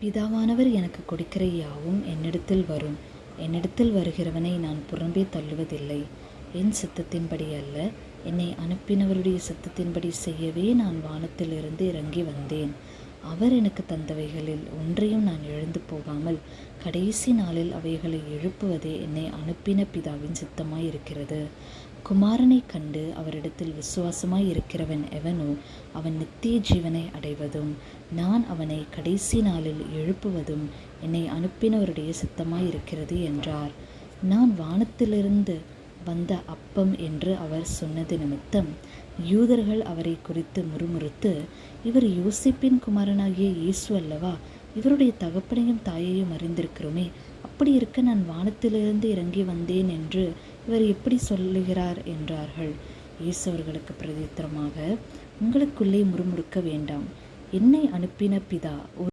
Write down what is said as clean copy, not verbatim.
பிதாவானவர் எனக்கு கொடுக்கிற யாவும் என்னிடத்தில் வரும். என்னிடத்தில் வருகிறவனை நான் புறம்பே தள்ளுவதில்லை. என் சித்தத்தின்படி அல்ல, என்னை அனுப்பினவருடைய சித்தத்தின்படி செய்யவே நான் வானத்திலிருந்து இறங்கி வந்தேன். அவர் எனக்கு தந்தவைகளில் ஒன்றையும் நான் இழந்து போகாமல் கடைசி நாளில் அவைகளை எழுப்புவதே என்னை அனுப்பின பிதாவின் சித்தமாயிருக்கிறது. குமாரனை கண்டு அவரிடத்தில் விசுவாசமாய் இருக்கிறவன் எவனோ அவன் நித்திய ஜீவனை அடைவதும் நான் அவனை கடைசி நாளில் எழுப்புவதும் என்னை அனுப்பினவருடைய சித்தமாயிருக்கிறது என்றார். நான் வானத்திலிருந்து வந்த அப்பம் என்று அவர் சொன்னது நிமித்தம் யூதர்கள் அவரை குறித்து முறுமுறுத்து, இவர் யோசேப்பின் குமாரனாகிய இயேசு அல்லவா? இவருடைய தகப்பனையும் தாயையும் அறிந்திருக்கிறோமே. அப்படி இருக்க நான் வானத்திலிருந்து இறங்கி வந்தேன் என்று இவர் எப்படி சொல்லுகிறார் என்றார்கள். இயேசு அவர்களுக்கு பிரதித்திரமாக, உங்களுக்குள்ளே முறுமுறுக்க வேண்டாம். என்னை அனுப்பின பிதா